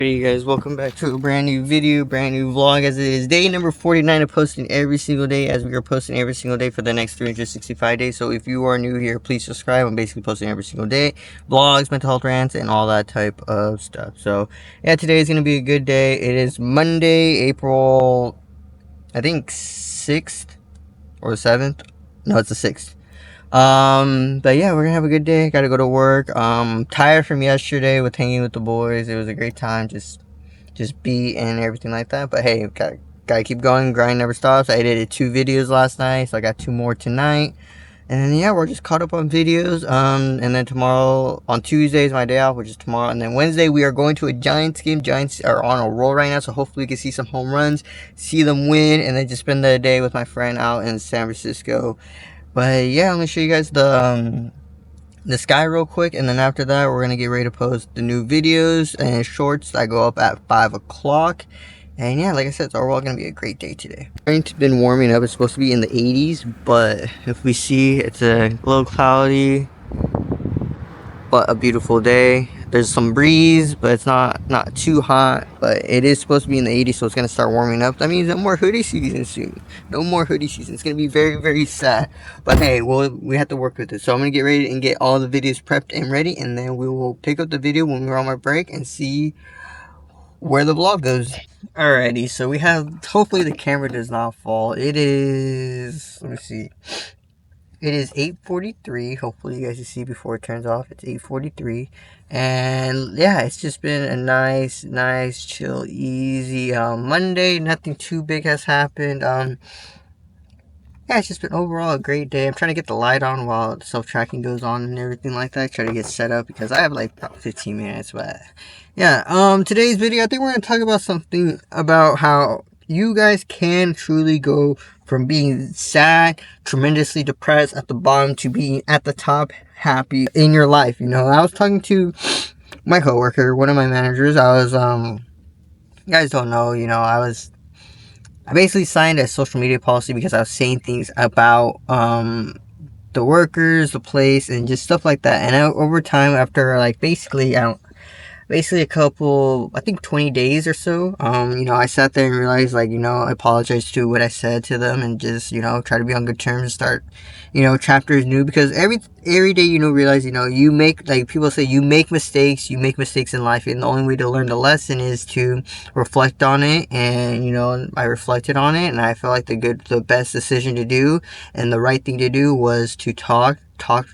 Hey guys, welcome back to a brand new video, brand new vlog, as it is day number 49 of posting every single day, as we are posting every single day for the next 365 days. So if you are new here, please subscribe. I'm basically posting every single day, vlogs, mental health rants, and all that type of stuff. So yeah, today is going to be a good day. It is Monday, April, I think 6th or 7th. No, it's the 6th. But yeah, we're gonna have a good day. Gotta go to work. Tired from yesterday with hanging with the boys. It was a great time, just beat and everything like that. But hey, gotta keep going. Grind never stops. I edited 2 videos last night, so I got 2 more tonight. And then yeah, we're just caught up on videos. And then tomorrow, on Tuesday is my day off, which is tomorrow. And then Wednesday we are going to a Giants game. Giants are on a roll right now, so hopefully we can see some home runs, see them win, and then just spend the day with my friend out in San Francisco. But yeah, let me show you guys the sky real quick, and then after that we're gonna get ready to post the new videos and shorts that go up at 5 o'clock. And yeah, like I said, it's overall gonna be a great day today. It's been warming up. It's supposed to be in the 80s, but if we see, it's a little cloudy, but a beautiful day. There's some breeze, but it's not too hot, but it is supposed to be in the 80s, so it's gonna start warming up. That means no more hoodie season soon. No more hoodie season. It's gonna be very, very sad, but hey, we have to work with it. So I'm gonna get ready and get all the videos prepped and ready, and then we will pick up the video when we're on our break and see where the vlog goes. Alrighty, so we have, hopefully the camera does not fall. It is, let me see, it is 8:43. Hopefully you guys can see before it turns off. It's 8:43. And yeah, it's just been a nice, chill, easy Monday. Nothing too big has happened. Yeah, it's just been overall a great day. I'm trying to get the light on while the self-tracking goes on and everything like that. Try to get set up because I have like about 15 minutes. But yeah, today's video, I think we're going to talk about something about how you guys can truly go from being sad, tremendously depressed at the bottom, to being at the top, happy in your life. You know, I was talking to my coworker, one of my managers. You guys don't know, you know, I basically signed a social media policy because I was saying things about the workers, the place, and just stuff like that. And over time, after like basically a couple, I think 20 days or so, you know, I sat there and realized, like, you know, I apologized to what I said to them, and just, you know, try to be on good terms and start, you know, chapters new. Because every day, you know, realize, you know, you make, like people say, you make mistakes in life, and the only way to learn the lesson is to reflect on it. And, you know, I reflected on it, and I felt like the best decision to do and the right thing to do was to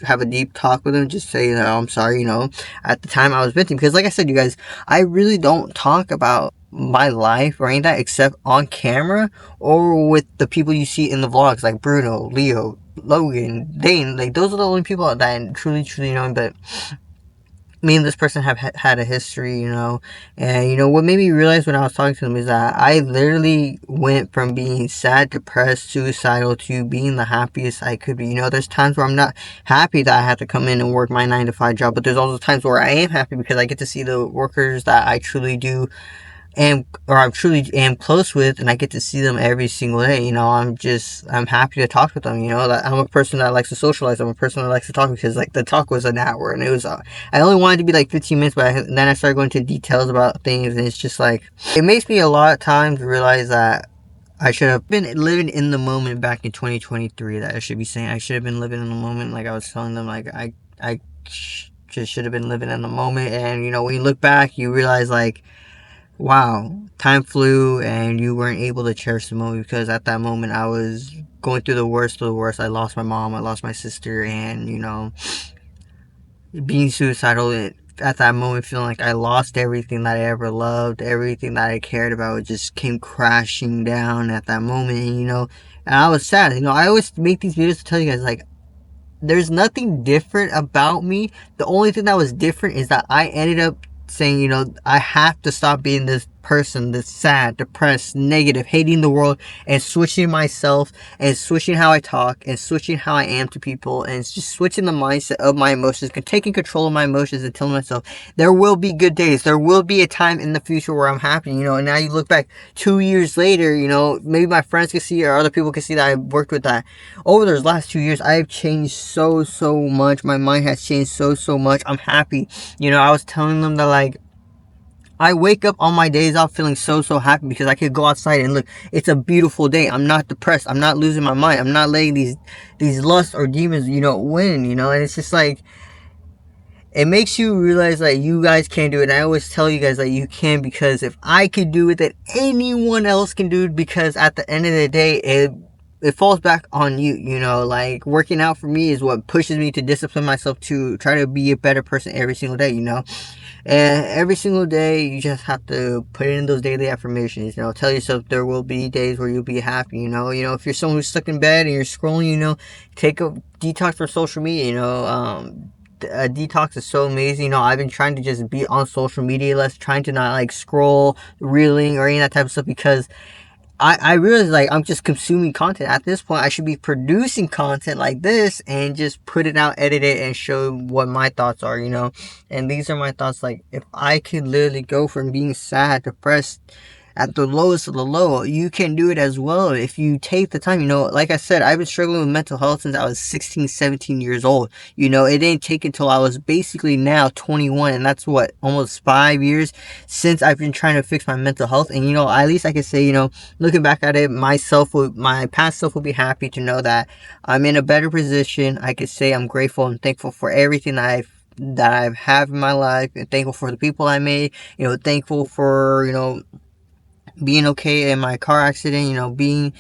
have a deep talk with him. Just say, you know, I'm sorry, you know, at the time I was venting. Because like I said, you guys, I really don't talk about my life or any of that except on camera or with the people you see in the vlogs, like Bruno, Leo, Logan, Dane. Like, those are the only people that I truly know. But me and this person have had a history, you know. And, you know, what made me realize when I was talking to them is that I literally went from being sad, depressed, suicidal to being the happiest I could be. You know, there's times where I'm not happy that I have to come in and work my 9-to-5 job, but there's also times where I am happy because I get to see the workers that I truly I truly am close with, and I get to see them every single day. You know, I'm happy to talk with them. You know, that I'm a person that likes to socialize. I'm a person that likes to talk, because like the talk was an hour, and it was, I only wanted to be like 15 minutes, but then I started going into details about things, and it's just like, it makes me a lot of times realize that I should have been living in the moment back in 2023. That I should be saying, I should have been living in the moment. Like I was telling them, like I just should have been living in the moment. And, you know, when you look back, you realize, like, wow, time flew and you weren't able to cherish the moment, because at that moment I was going through the worst of the worst. I lost my mom, I lost my sister, and, you know, being suicidal at that moment, feeling like I lost everything that I ever loved, everything that I cared about, just came crashing down at that moment. And, you know, and I was sad. You know, I always make these videos to tell you guys, like, there's nothing different about me. The only thing that was different is that I ended up saying, you know, I have to stop being this person, this sad, depressed, negative, hating the world, and switching myself, and switching how I talk, and switching how I am to people, and just switching the mindset of my emotions, and taking control of my emotions, and telling myself there will be good days, there will be a time in the future where I'm happy. You know, and now you look back 2 years later, you know, maybe my friends can see, or other people can see, that I've worked with that over those last 2 years. I've changed so much. My mind has changed so much. I'm happy. You know, I was telling them that, like, I wake up on my days off feeling so happy because I could go outside and look, it's a beautiful day. I'm not depressed. I'm not losing my mind. I'm not letting these lusts or demons, win, and it's just like, it makes you realize that you guys can't do it. And I always tell you guys that you can, because if I could do it, that anyone else can do it, because at the end of the day, it falls back on you, like working out for me is what pushes me to discipline myself to try to be a better person every single day, and every single day you just have to put in those daily affirmations, tell yourself there will be days where you'll be happy, if you're someone who's stuck in bed and you're scrolling, take a detox from social media, a detox is so amazing. I've been trying to just be on social media less, trying to not like scroll, reeling, or any of that type of stuff, because I realize like I'm just consuming content. At this point, I should be producing content like this and just put it out, edit it, and show what my thoughts are, And these are my thoughts. Like, if I could literally go from being sad, depressed, at the lowest of the low, you can do it as well if you take the time. Like I said, I've been struggling with mental health since I was 16, 17 years old. It didn't take until I was basically now 21, and that's what, almost 5 years since I've been trying to fix my mental health. And at least I can say, looking back at it, my past self will be happy to know that I'm in a better position. I could say I'm grateful and thankful for everything that I've had in my life, and thankful for the people I made, thankful for, being okay in my car accident, being,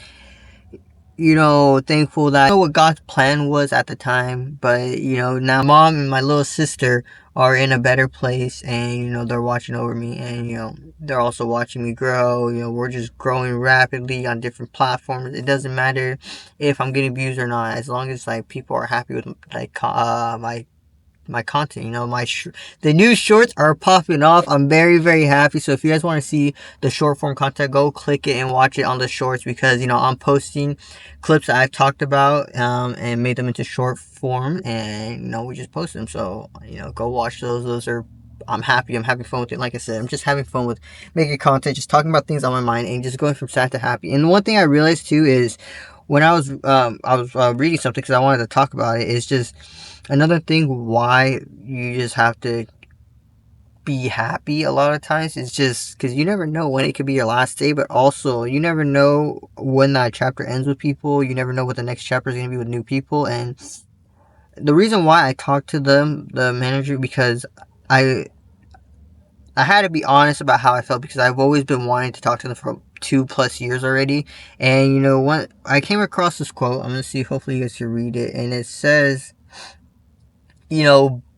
thankful that I know what God's plan was at the time. But, now mom and my little sister are in a better place, and, they're watching over me, and, they're also watching me grow. We're just growing rapidly on different platforms. It doesn't matter if I'm getting views or not, as long as, like, people are happy with, like, my content, the new shorts are popping off. I'm very, very happy. So if you guys want to see the short form content, go click it and watch it on the shorts, because I'm posting clips that I've talked about and made them into short form, and we just post them. So go watch those are, I'm having fun with it. Like I said, I'm just having fun with making content, just talking about things on my mind, and just going from sad to happy. And one thing I realized too is, when I was reading something, because I wanted to talk about it, is just another thing why you just have to be happy a lot of times is just because you never know when it could be your last day, but also you never know when that chapter ends with people. You never know what the next chapter is going to be with new people. And the reason why I talked to them, the manager, because I had to be honest about how I felt, because I've always been wanting to talk to them for 2+ years already. And when I came across this quote, I'm gonna see, hopefully you guys can read it, and it says,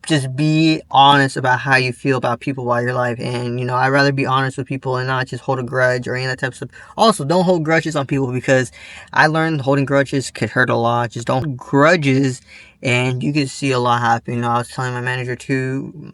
just be honest about how you feel about people while you're alive. And I'd rather be honest with people and not just hold a grudge or any of that type of stuff. Also, don't hold grudges on people, because I learned holding grudges could hurt a lot. Just don't hold grudges, and you can see a lot happen. I was telling my manager too,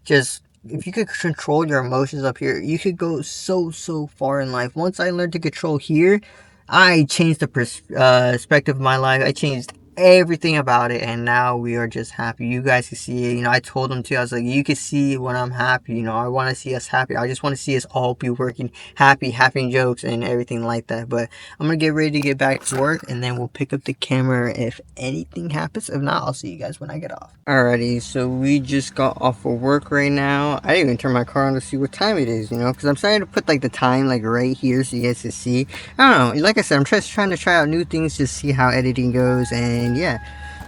just, if you could control your emotions up here, you could go so far in life. Once I learned to control here, I changed the perspective of my life. I changed everything about it, and now we are just happy. You guys can see it. I told them too, I was like, you can see when I'm happy. I want to see us happy. I just want to see us all be working happy, having jokes and everything like that. But I'm gonna get ready to get back to work, and then we'll pick up the camera if anything happens. If not, I'll see you guys when I get off. Alrighty, so we just got off of work right now. I didn't even turn my car on to see what time it is, because I'm trying to put like the time like right here so you guys can see. I don't know, like I said, I'm just trying to try out new things to see how editing goes. And yeah,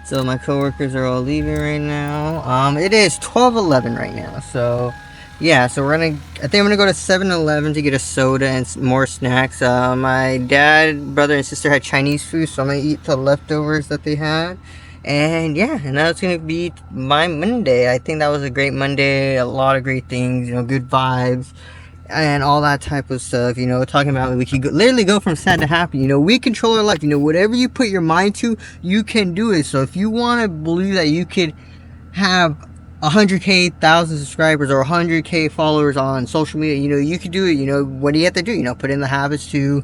so my coworkers are all leaving right now. It is 12:11 right now, so yeah, so I think I'm gonna go to 7-Eleven to get a soda and more snacks. My dad, brother, and sister had Chinese food, so I'm gonna eat the leftovers that they had. And yeah, and that's gonna be my Monday. I think that was a great Monday, a lot of great things, good vibes and all that type of stuff. Talking about, we could literally go from sad to happy. We control our life. Whatever you put your mind to, you can do it. So if you want to believe that you could have 100K, 1,000 subscribers, or 100K followers on social media, you could do it. What do you have to do? Put in the habits to,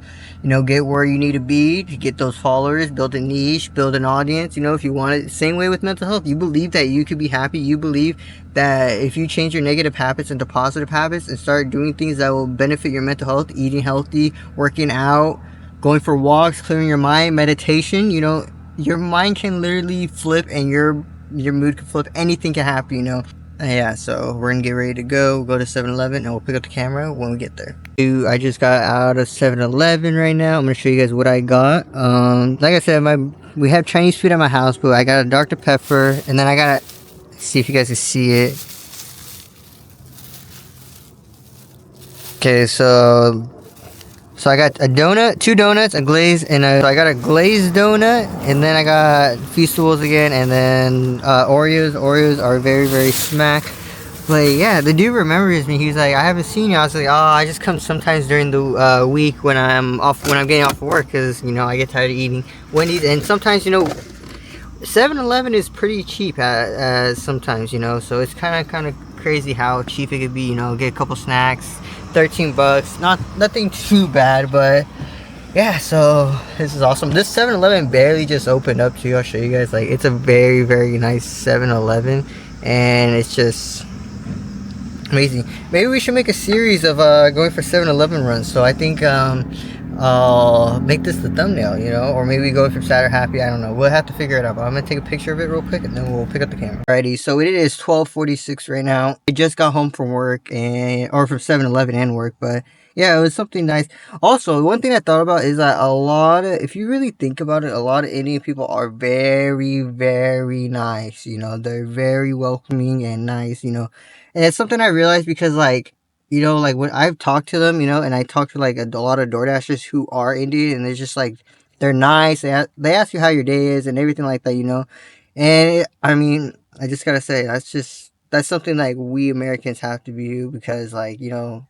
get where you need to be, to get those followers, build a niche, build an audience. If you want it. Same way with mental health. You believe that you could be happy. You believe that if you change your negative habits into positive habits and start doing things that will benefit your mental health, eating healthy, working out, going for walks, clearing your mind, meditation, your mind can literally flip, and your mood can flip. Anything can happen. Yeah, so we're gonna get ready to go to 7-Eleven, and we'll pick up the camera when we get there. Dude, I just got out of 7-Eleven right now. I'm gonna show you guys what I got. Like I said, we have Chinese food at my house, but I got a Dr. Pepper, and then I got, see if you guys can see it. Okay, so I got a donut, 2 donuts, a glaze, and so I got a glazed donut, and then I got Feastables again, and then Oreos. Oreos are very, very smack. But yeah, the dude remembers me. He's like, I haven't seen you. I was like, oh, I just come sometimes during the week when I'm off, when I'm getting off of work, because you know I get tired of eating Wendy's, and sometimes, you know, 7-Eleven is pretty cheap sometimes, you know, so it's kind of crazy how cheap it could be, you know, get a couple snacks, 13 bucks, nothing too bad, but yeah, so this is awesome. This 7-Eleven barely just opened up too. I'll show you guys, like, it's a very, very nice 7-Eleven, and it's just amazing. Maybe we should make a series of going for 7-Eleven runs. So I think I'll make this the thumbnail, you know, or maybe go for Saturday Happy. I don't know. We'll have to figure it out. But I'm gonna take a picture of it real quick, and then we'll pick up the camera. Alrighty, so it is 12:46 right now. I just got home from work, or from 7-Eleven and work, but yeah, it was something nice. Also, one thing I thought about is that if you really think about it, a lot of Indian people are very, very nice. You know, they're very welcoming and nice. You know, and it's something I realized because, like, you know, like when I've talked to them, you know, and I talk to like a lot of DoorDashers who are Indian, and they're just like, they're nice. They ask you how your day is and everything like that, you know. And I mean, I just gotta say, that's something like we Americans have to do, because, like, you know,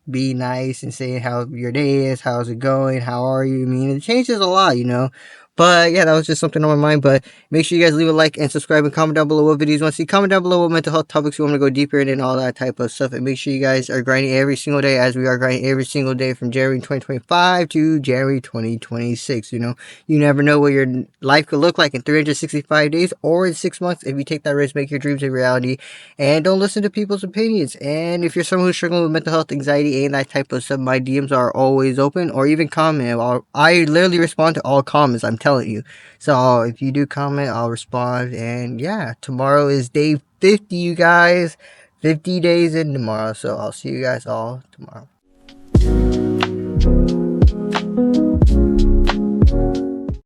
be nice and say how your day is, how's it going, how are you. I mean, it changes a lot, you know. But yeah, that was just something on my mind. But make sure you guys leave a like and subscribe, and comment down below what videos you want to see. Comment down below what mental health topics you want me to go deeper in, and all that type of stuff. And make sure you guys are grinding every single day, as we are grinding every single day from January 2025 to January 2026. You know, you never know what your life could look like in 365 days or in 6 months. If you take that risk, make your dreams a reality, and don't listen to people's opinions. And if you're someone who's struggling with mental health, anxiety, and that type of stuff, my DMs are always open, or even comment. I literally respond to all comments, I'm telling you. So if you do comment, I'll respond. And yeah, tomorrow is day 50, you guys. 50 days in tomorrow. So I'll see you guys all tomorrow.